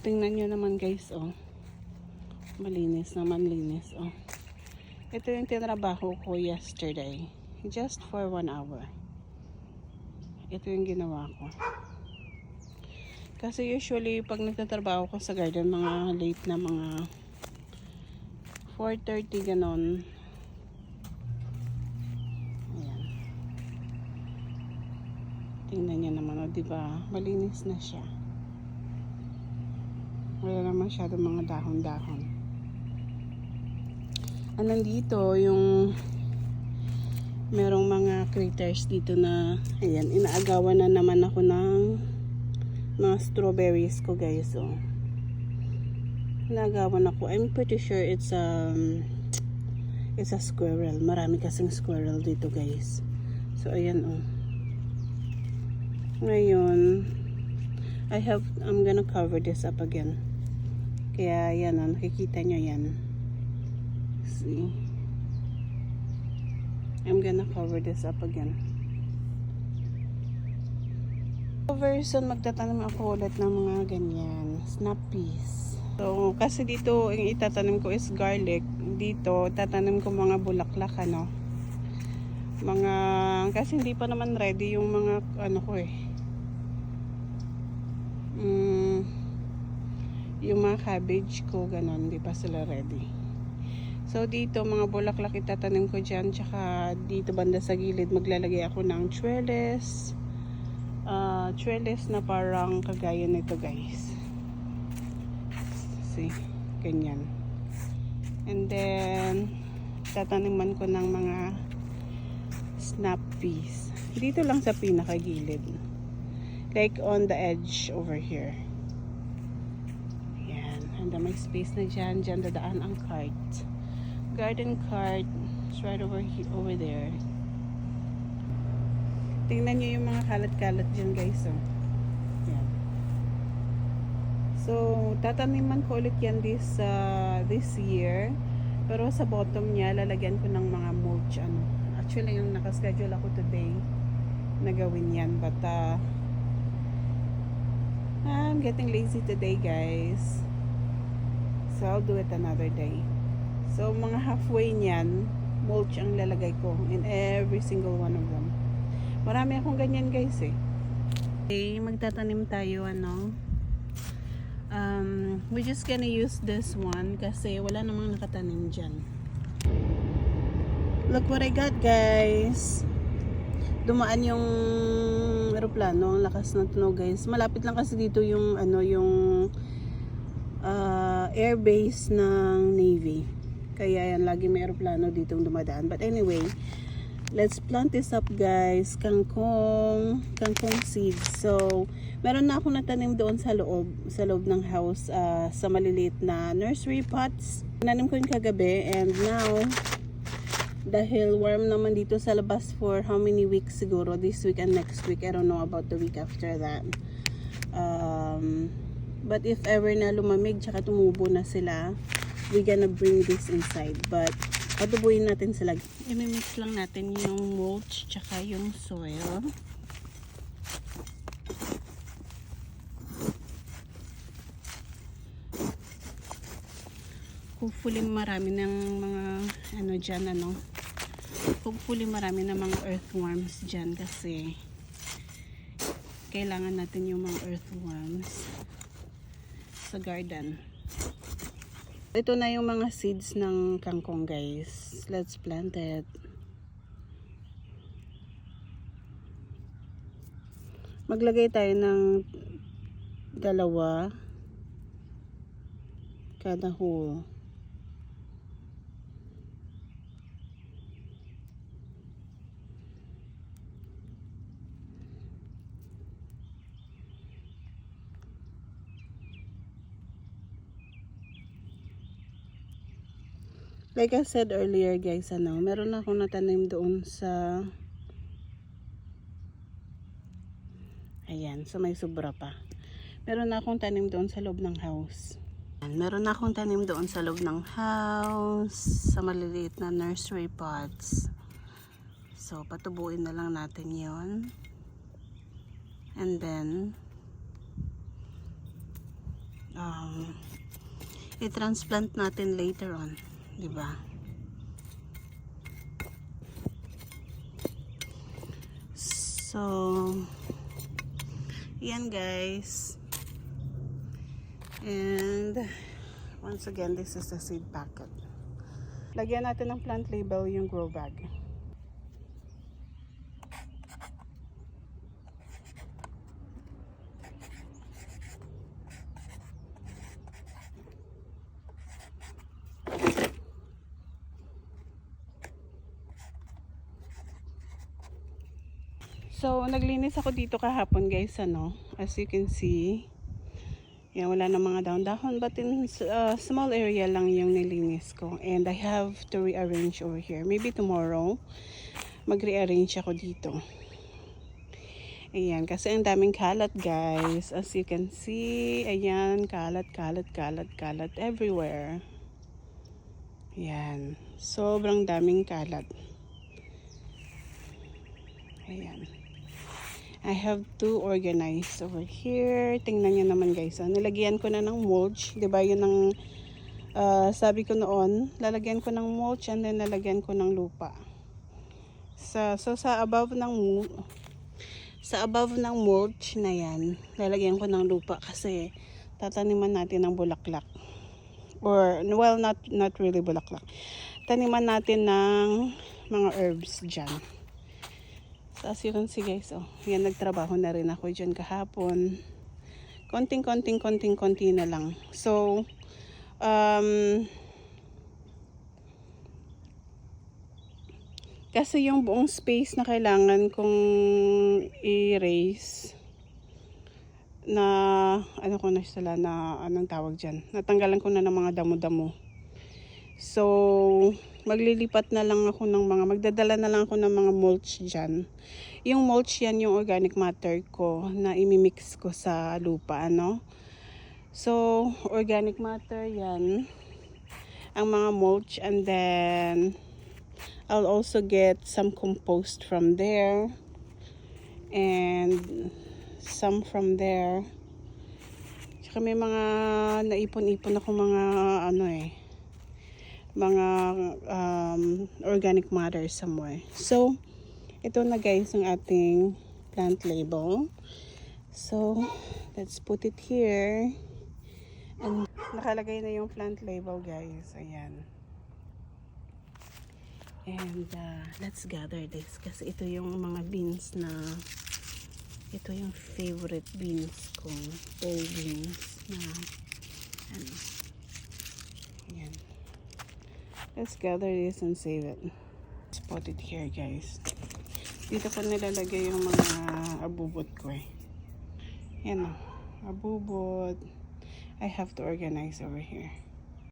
Tingnan nyo naman guys, oh. Malinis naman, linis, oh. Ito yung tinrabaho ko yesterday. Just for 1 hour. Ito yung ginawa ko. Kasi usually, pag nagtatrabaho ko sa garden, mga late na mga 4:30 ganon. Ayan. Tingnan nyo naman, oh, diba? Malinis na siya. Wala na masyadong mga dahon-dahon. Nandito yung merong mga critters dito na ayan, inaagawan na naman ako ng mga strawberries ko guys. Oh. Inaagawan ako. I'm pretty sure it's a squirrel. Marami kasing squirrel dito guys. So ayan oh. Ngayon I'm gonna cover this up again. Kaya yan oh, nakikita nyo yan. See? I'm gonna cover this up again. Very soon magtatanim ako ulit ng mga ganyan, snap peas. So, kasi dito yung itatanim ko is garlic. Dito, tatanim ko mga bulaklak, ano. Kasi hindi pa naman ready yung mga, ano ko eh. Yung mga cabbage ko, ganon, hindi pa sila ready. So dito mga bulaklak itatanim ko dyan, tsaka dito banda sa gilid maglalagay ako ng trellis na parang kagaya nito guys. See, ganyan. And then tataniman ko ng mga snap peas dito lang sa pinakagilid, like on the edge over here. Yan, and may space na dyan dadaan ang cart. Garden cart is right over here, over there. Tingnan nyo yung mga kalat-kalat dyan guys, oh. Yan. So tataniman ko ulit yan this year, pero sa bottom niya lalagyan ko ng mga mulch, ano. Actually yung nakaschedule ako today na gawin yan, but I'm getting lazy today guys, so I'll do it another day. So, mga halfway niyan, mulch ang lalagay ko in every single one of them. Marami akong ganyan guys eh. Okay, magtatanim tayo, ano. We're just gonna use this one kasi wala namang nakatanim dyan. Look what I got guys. Dumaan yung aeroplano, ang lakas ng tunog guys. Malapit lang kasi dito yung, ano, yung air base ng Navy. Kaya yan, lagi may aeroplano ditong dumadaan. But anyway, let's plant this up guys. Kangkong seeds. So, meron na akong natanim doon sa loob ng house, sa maliliit na nursery pots. Nanim ko yung kagabi, and now, dahil warm naman dito sa labas for how many weeks siguro, this week and next week, I don't know about the week after that. But if ever na lumamig, tsaka tumubo na sila, we're gonna bring this inside. But adoboyin natin sila. I-mix lang natin yung mulch tsaka yung soil. Hopefully marami ng mga ano dyan, ano. Hopefully marami ng mga earthworms dyan kasi kailangan natin yung mga earthworms sa garden. Ito na yung mga seeds ng kangkong guys. Let's plant it. Maglagay tayo ng 2 kada hole. Like I said earlier guys, ano, meron akong natanim doon sa ayan, so may sobra pa. Meron akong tanim doon sa loob ng house. Meron akong tanim doon sa loob ng house, sa maliliit na nursery pots. So patubuin na lang natin yon. And then i-transplant natin later on, di ba? So, yan guys. And once again, this is the seed packet. Lagyan natin ng plant label yung grow bag. So, naglinis ako dito kahapon guys, ano, as you can see. Yan, wala na mga dahon-dahon, but in small area lang yung nilinis ko. And I have to rearrange over here. Maybe tomorrow, mag-rearrange ako dito. Ayan, kasi ang daming kalat guys. As you can see, ayan, kalat everywhere. Ayan, sobrang daming kalat. Ayan. I have to organize over here. Tingnan nyo naman guys. Nilagyan ko na ng mulch. Diba yun ang sabi ko noon. Lalagyan ko ng mulch and then lalagyan ko ng lupa. So sa above ng mulch na yan, lalagyan ko ng lupa kasi tataniman natin ng bulaklak. Or, well, not really bulaklak. Taniman natin ng mga herbs dyan. So, as you can see guys, oh, yan, nagtrabaho na rin ako dyan kahapon. Konting na lang. So, kasi yung buong space na kailangan kong i-raise na, ano ko na sila na, anong tawag dyan? Natanggalan ko na ng mga damo-damo. So, maglilipat na lang ako ng magdadala na lang ako ng mga mulch dyan. Yung mulch yan, yung organic matter ko na imimix ko sa lupa, ano. So, organic matter yan, ang mga mulch, and then I'll also get some compost from there and some from there. Tsaka may mga naipon-ipon ako mga mga organic matter somewhere. So, ito na guys ang ating plant label. So, let's put it here. And nakalagay na yung plant label guys. Ayan. And let's gather this kasi ito yung mga beans na ito yung favorite beans ko. Pole beans na ano. Ayan. Let's gather this and save it. Let's put it here guys. Dito ko nilalagay yung mga abubot ko eh. Yan o. Abubot. I have to organize over here.